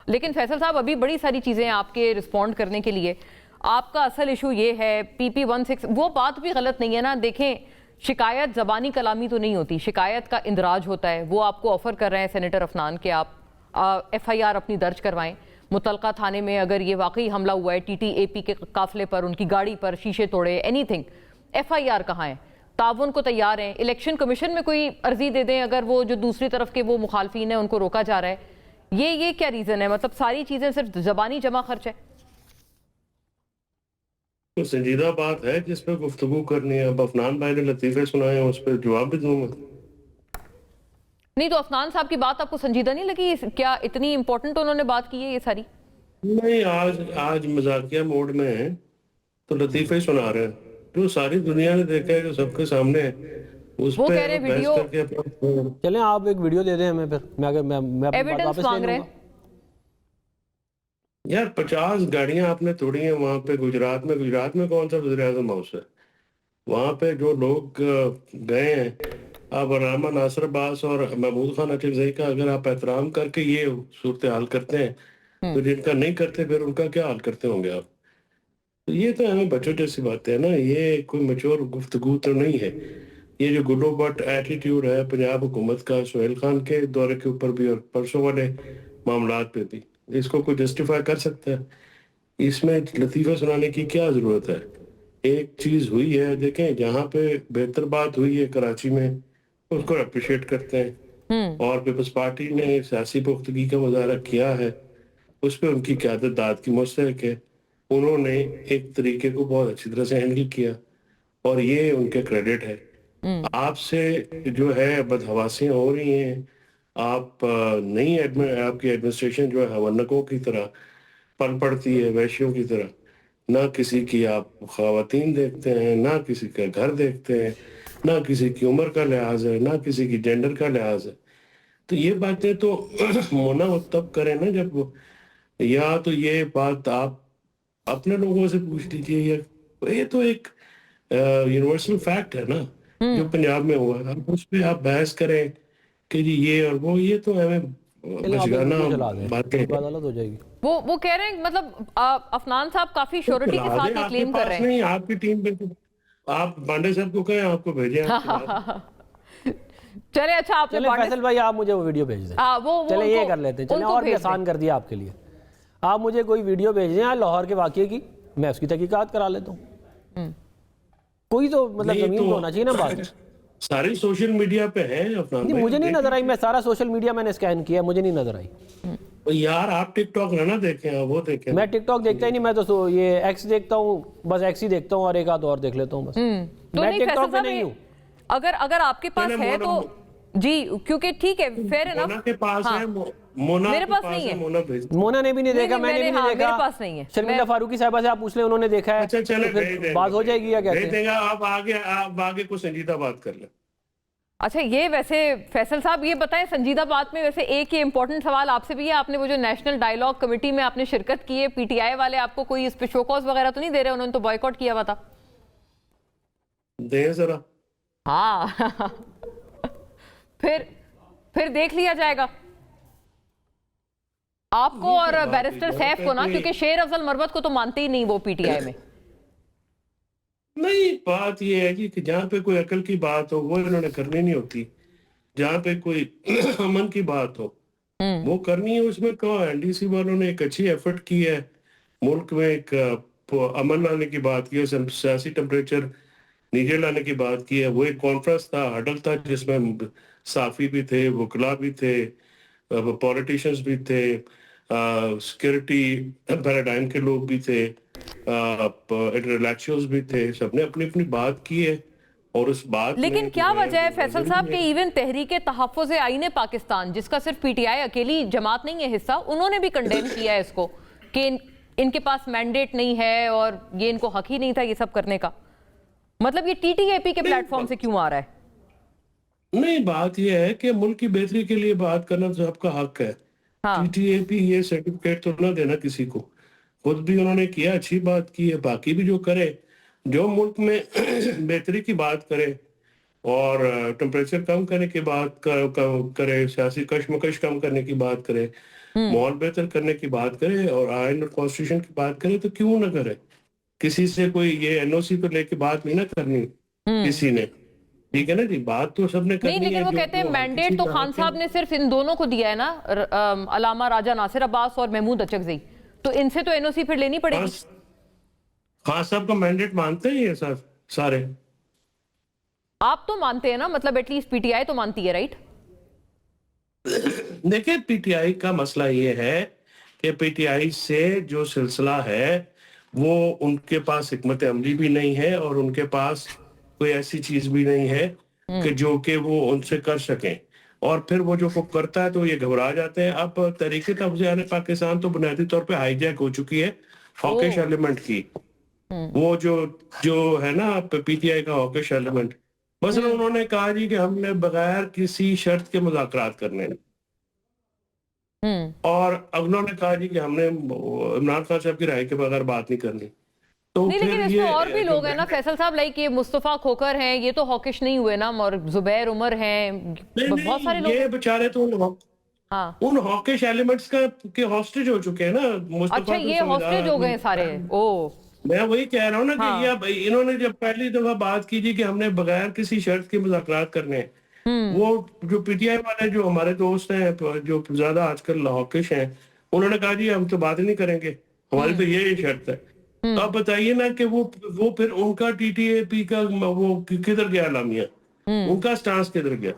लेकिन फैसल साहब अभी बड़ी सारी चीज़ें आपके रिस्पॉन्ड करने के लिए, आपका असल इशू ये है PP16, वो बात भी गलत नहीं है ना। देखें, शिकायत ज़बानी कलामी तो नहीं होती, शिकायत का इंदराज होता है। वो आपको ऑफर कर रहे हैं सेनेटर अफनान के आप FIR अपनी दर्ज करवाएं मुतलका थाने में। अगर ये वाकई हमला हुआ है TTAP के काफिले पर, उनकी गाड़ी पर शीशे तोड़े, एनीथिंग, FIR कहाँ है? ताउन को तैयार हैं, इलेक्शन कमीशन में कोई अर्जी दे दें अगर वो जो दूसरी तरफ के वो मुखालफीन है उनको रोका जा रहा है। ये क्या रीजन है? मतलब सारी चीजें सिर्फ जबानी जमा खर्च है। तो संजीदा बात है जिस पर गुफ्तगू करनी है। अब अफनान भाई ने लतीफे सुनाए हैं, उस पर जवाब भी दूंगा। नहीं तो अफनान साहब की बात आपको संजीदा नहीं लगी? क्या इतनी इंपॉर्टेंट उन्होंने बात की है ये सारी? नहीं, आज मजाकिया मोड में है तो लतीफे ही सुना रहे हैं जो सारी दुनिया ने देखा है, जो सबके सामने है, उस वो पे कह रहे हैं बहस वीडियो, करके चलें आप एक वीडियो दे दें हमें, फिर मैं अपनी बात एविडेंस वापस ले मांग रहे लूंगा। हैं। यार 50 गाड़ियां आपने तोड़ी हैं वहां पे गुजरात में कौन सा वज़ीर-ए-आज़म हाउस है? वहां पे जो लोग गए हैं, आप अलामा नासिर अब्बास और महमूद खान अकीज़ई का अगर आप एहतराम करके ये सूरत हाल करते हैं, तो जिनका नहीं करते फिर उनका क्या हाल करते होंगे आप? तो ये तो हमें बच्चों जैसी बातें है ना, ये कोई मैच्योर गुफ्तगू तो नहीं है। ये जो गुलो बट एटीट्यूड है पंजाब हुकूमत का, सुहेल खान के दौरे के ऊपर भी और परसों वाले मामलात पे भी, इसको कोई जस्टिफाई कर सकता है? इसमें लतीफ़ा सुनाने की क्या ज़रूरत है? एक चीज़ हुई है, देखें, जहाँ पे बेहतर बात हुई है कराची में, उसको अप्रिशिएट करते हैं। और पीपल्स पार्टी ने सियासी पुख्तगी का मुजाहरा किया है, उस पे उनकी क़यादत दाद की मुस्तहक है। उन्होंने एक तरीके को बहुत अच्छी तरह से हैंडल किया और ये उनके क्रेडिट है। आपसे जो है बदहवासियाँ हो रही हैं, आप आपकी एडमिनिस्ट्रेशन जो है हवन्नकों की तरह पल पड़ती है, वैश्यों की तरह। ना किसी की आप ख़वातीन देखते हैं, ना किसी का घर देखते हैं, ना किसी की उम्र का लिहाज है, ना किसी की जेंडर का लिहाज है। तो ये बातें तो मुना तब करें ना जब या तो ये बात आप अपने लोगों से पूछ लीजिए, या ये तो एक यूनिवर्सल फैक्ट है ना जो पंजाब में हुआ है। अब उस पे आप बहस करें कि जी ये और वो, ये तो हमें चलें आप एक बचगाना वीडियो चला दें, बातें बात गलत हो जाएगी। वो कह रहे हैं, मतलब अफनान साहब काफी तो श्योरिटी के चला साथ दें। ये आपके क्लेम कर पास रहे हैं। नहीं, आपकी टीम पे तो आप बांडे साहब को कहें, आपको भेजें, आप चला दें। चले, अच्छा आपने चले फैसल भाई आप मुझे वो वीडियो भेज दें। चले ये कर लेते हैं, चले और भी आसान कर दिया आपके लिए। आप मुझे कोई वीडियो भेज दें लाहौर के वाक़ये की, मैं उसकी तहकीकात करा लेता हूँ। कोई तो मतलब नहीं जमीन तो पे होना चाहिए ना बात। सारी सोशल मीडिया पे है अफनान नहीं भाई, मुझे आप नहीं देख नजर आई, लीजिए। मैं सारा सोशल मीडिया मैंने स्कैन किया, मुझे नहीं नजर आई। तो यार आप टिकटॉक ना देखें, आप वो देखें। मैं टिकटॉक देखता ही नहीं, मैं तो ये एक्स देखता हूँ, बस एक्स ही देखता हूँ और एक आध और देख लेता हूँ बस। तो मैं नहीं, टिकटॉक पे फैसल नहीं हूँ। अगर आपके पास मैंने है तो जी, क्योंकि ठीक है, फेयर मोना इनफ। के पास हाँ, है, मोना मेरे के पास पास नहीं है, है। मोना भेज। मोना ने भी नहीं देखा, मैंने भी नहीं देखा, मेरे पास नहीं है। शर्मिला फारूकी साहबा से आप पूछ लें, उन्होंने देखा है। अच्छा चले, तो फिर भेज देंगे, बात हो जाएगी या भेज कहते हैं? देंगे। आप आगे कुछ संजीदा बात कर लें। अच्छा, ये वैसे फैसल साहब ये बताएं, संजीदा बात में वैसे एक ही इंपॉर्टेंट सवाल आपसे भी है। आपने वो जो नेशनल डायलॉग कमेटी में आपने शिरकत की है, PTI वाले आपको कोई इस पे शोकॉज वगैरह तो नहीं दे रहे? उन्होंने तो बॉयकॉट किया हुआ था। दें जरा। हाँ फिर देख लिया जाएगा आपको और बैरिस्टर सैफ को ना, क्योंकि शेर अफजल मरवत को तो मानते ही नहीं वो PTI में। नहीं, बात ये है कि जहाँ पे कोई अकल की बात हो वो इन्होंने करनी नहीं होती। जहाँ पे कोई अमन की बात हो वो करनी है। उसमें कहो NDC वालों ने एक अच्छी एफर्ट की है, मुल्क में एक अमन लाने की बात की है, सियासी टेम्परेचर नीचे लाने की बात की है। वो एक कॉन्फ्रेंस था, हडल था, जिसमें साफी भी थे, वकला भी थे, पॉलिटिशियंस भी थे, सिक्योरिटी पैराडाइम के लोग भी थे, इंटेलेक्चुअल्स भी थे। सबने अपनी अपनी बात की है और उस बात लेकिन में क्या वजह है फैसल साहब के इवन तहरीक तहफ़्फ़ुज़ आईन पाकिस्तान, जिसका सिर्फ PTI अकेली जमात नहीं है हिस्सा, उन्होंने भी कंडेम किया है इसको कि इनके पास मैंडेट नहीं है और ये इनको हक ही नहीं था ये सब करने का। मतलब ये TTAP के प्लेटफॉर्म से क्यों आ रहा है? नहीं, बात यह है कि मुल्क की बेहतरी के लिए बात करना तो सबका हक है। हाँ, TTAP ये सर्टिफिकेट तो ना देना किसी को। खुद भी उन्होंने किया, अच्छी बात की है। बाकी भी जो करे, जो मुल्क में बेहतरी की बात करे और टेम्परेचर कम करने की बात करे, सियासी कशमकश कम करने की बात करे, माहौल बेहतर करने की बात करे और आइन और कॉन्स्टिट्यूशन की बात करे तो क्यों ना करे। किसी से कोई ये एनओसी पे लेके बात नहीं ना करनी किसी ने, ठीक है ना जी, बात तो सबने करनी है। नहीं, लेकिन वो कहते हैं मैंडेट तो खान साहब ने सिर्फ इन दोनों को दिया है ना, अलामा राजा नासिर अब्बास और महमूद अचकज़ई, तो इनसे तो एनओसी फिर लेनी पड़ेगी। खान साहब का मैंडेट मानते हैं ये सर सारे? आप तो मानते हैं ना, मतलब एटलीस्ट पीटीआई तो मानती है, राइट? देखिए पीटीआई का मसला ये है कि पीटीआई से जो सिलसिला है वो उनके पास हिकमत अमली भी नहीं है और उनके पास कोई ऐसी चीज भी नहीं है कि जो कि वो उनसे कर सकें, और फिर वो जो करता है तो ये घबरा जाते हैं। अब तरीके तवज़ियात पाकिस्तान तो बुनियादी तौर पे हाईजैक हो चुकी है हॉकिश एलिमेंट की। वो जो है ना पीटीआई का हॉकिश एलिमेंट, मसलन उन्होंने कहा जी कि हमने बगैर किसी शर्त के मुज़ाकरात करने हैं, और अब उन्होंने कहा जी कि हमने इमरान खान साहब की राय के बगैर बात नहीं करनी। तो नहीं, लेकिन फिर इसमें और भी लोग हैं ना फैसल साहब, लाइक ये मुस्तफा खोकर हैं, ये तो हॉकिश नहीं हुए ना, और जुबैर उमर हैं, बहुत सारे लोग। ये बेचारे तो उन हॉकिश एलिमेंट्स के हॉस्टेज हो चुके हैं ना। मुस्तफा अच्छा, तो ये हॉस्टेज हो गए सारे। ओ, मैं वही कह रहा हूँ ना कि ये अब इन्होंने जब पहली दफा बात की जी कि हमने बगैर किसी शर्त के मुज़ाकरात करने हैं, वो जो पीटीआई वाले जो हमारे दोस्त हैं जो ज्यादा आजकल हॉकिश हैं, उन्होंने कहा जी हम तो बात ही नहीं करेंगे, हमारी तो ये शर्त है। तो आप बताइए ना कि वो फिर उनका टीटीएपी का वो किधर गया लामिया, उनका स्टांस किधर गया?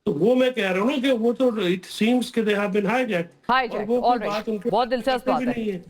तो वो मैं कह रहा हूँ ना कि वो तो इट सीम्स कि दे हैव बीन हाईजैक्ड, और वो कोई बात उनके बहुत दिलचस्प बात है।